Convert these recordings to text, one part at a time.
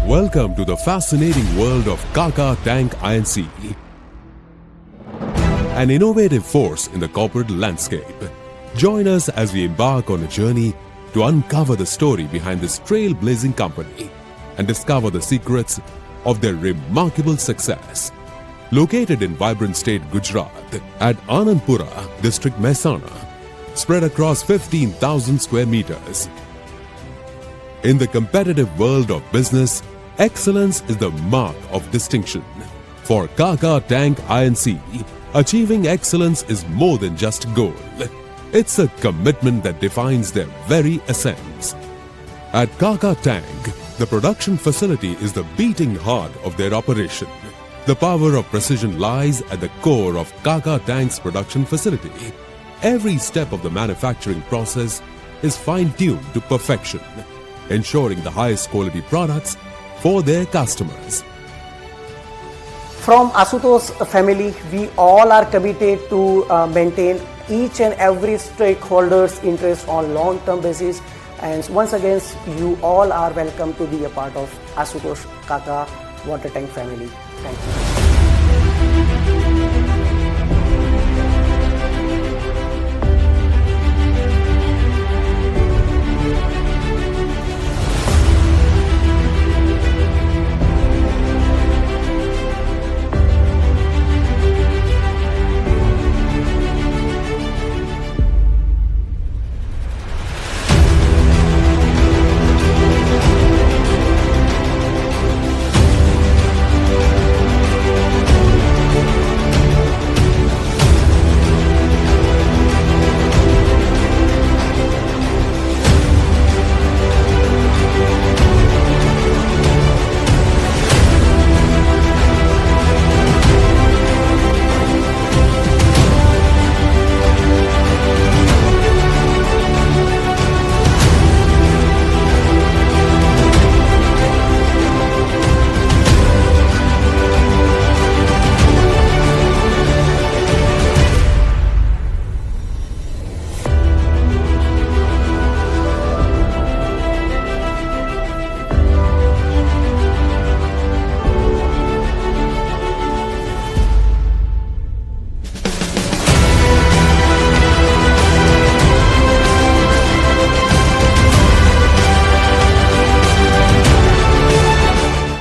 Welcome to the fascinating world of Kaka Tank INC, an innovative force in the corporate landscape. Join us as we embark on a journey to uncover the story behind this trailblazing company and discover the secrets of their remarkable success. Located in vibrant state Gujarat at Anandpura, district Mehsana, spread across 15,000 square meters. In the competitive world of business, excellence is the mark of distinction. For Kaka Tank INC, achieving excellence is more than just a goal. It's a commitment that defines their very essence. At Kaka Tank, the production facility is the beating heart of their operation. The power of precision lies at the core of Kaka Tank's production facility. Every step of the manufacturing process is fine-tuned to perfection, ensuring the highest quality products for their customers. From Ashutosh family, we all are committed to maintain each and every stakeholder's interest on long-term basis. And once again, you all are welcome to be a part of Ashutosh Kaka Water Tank family. Thank you.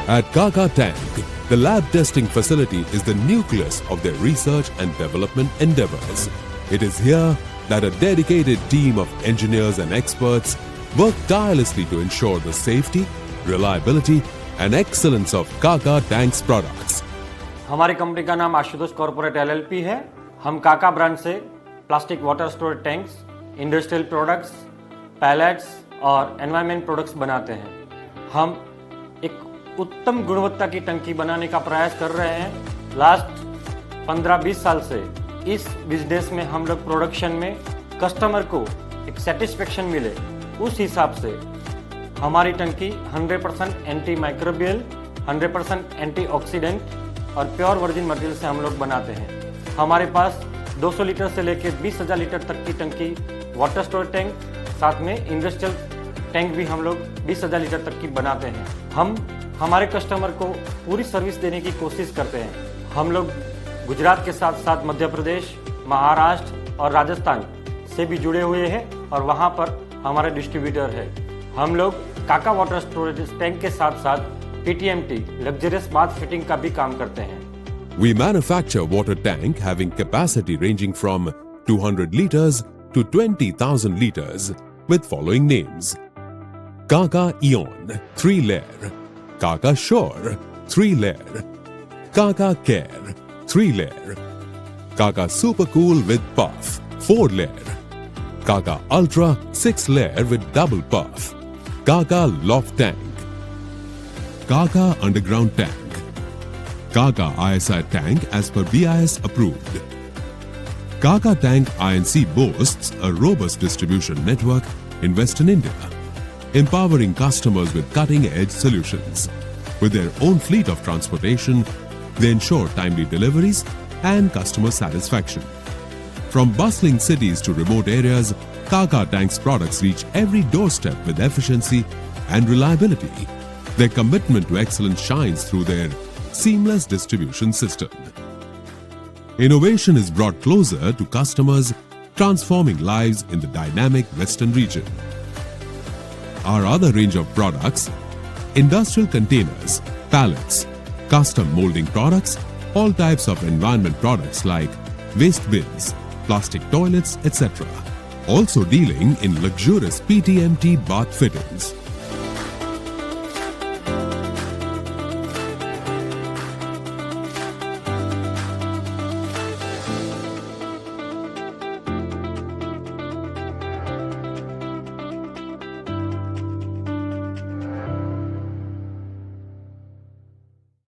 At Kaka Tank, the lab testing facility is the nucleus of their research and development endeavors. It is here that a dedicated team of engineers and experts work tirelessly to ensure the safety, reliability and excellence of Kaka Tank's products. हमारी company का नाम Ashutosh corporate LLP है। हम Kaka brand से plastic water storage tanks, industrial products, pallets और environment products बनाते हैं। हम एक उत्तम गुणवत्ता की टंकी बनाने का प्रयास कर रहे हैं। लास्ट 15-20 साल से इस बिजनेस में हम लोग प्रोडक्शन में कस्टमर को एक सेटिस्फेक्शन मिले, उस हिसाब से हमारी टंकी 100% एंटी माइक्रोबियल, 100% एंटी ऑक्सीडेंट और प्योर वर्जिन मटेरियल से हम लोग बनाते हैं। हमारे पास 200 लीटर से लेकर 20,000 लीटर तक की टंकी वाटर स्टोरेज टैंक, साथ में इंडस्ट्रियल टैंक भी हम लोग 20,000 लीटर तक की बनाते हैं। हम हमारे कस्टमर को पूरी सर्विस देने की कोशिश करते हैं। हम लोग गुजरात के साथ साथ मध्य प्रदेश, महाराष्ट्र और राजस्थान से भी जुड़े हुए हैं और वहाँ पर हमारे डिस्ट्रीब्यूटर है। हम लोग काका वाटर स्टोरेज टैंक के साथ साथ PTMT लग्जरियस बाथ फिटिंग का भी काम करते हैं। We manufacture water tank having capacity ranging from 200 liters to 20,000 liters with following names: Kaka Eon 3-layer, Kaka Shore 3-layer, Kaka Care 3-layer, Kaka Super Cool with Puff 4-layer, Kaka Ultra 6-layer with double puff, Kaka Loft Tank, Kaka Underground Tank, Kaka ISI Tank as per BIS approved. Kaka Tank INC boasts a robust distribution network in Western India, empowering customers with cutting-edge solutions. With their own fleet of transportation, they ensure timely deliveries and customer satisfaction. From bustling cities to remote areas, Kaka Tank's products reach every doorstep with efficiency and reliability. Their commitment to excellence shines through their seamless distribution system. Innovation is brought closer to customers, transforming lives in the dynamic Western region. Our other range of products: industrial containers, pallets, custom molding products, all types of environment products like waste bins, plastic toilets, etc. Also dealing in luxurious PTMT bath fittings.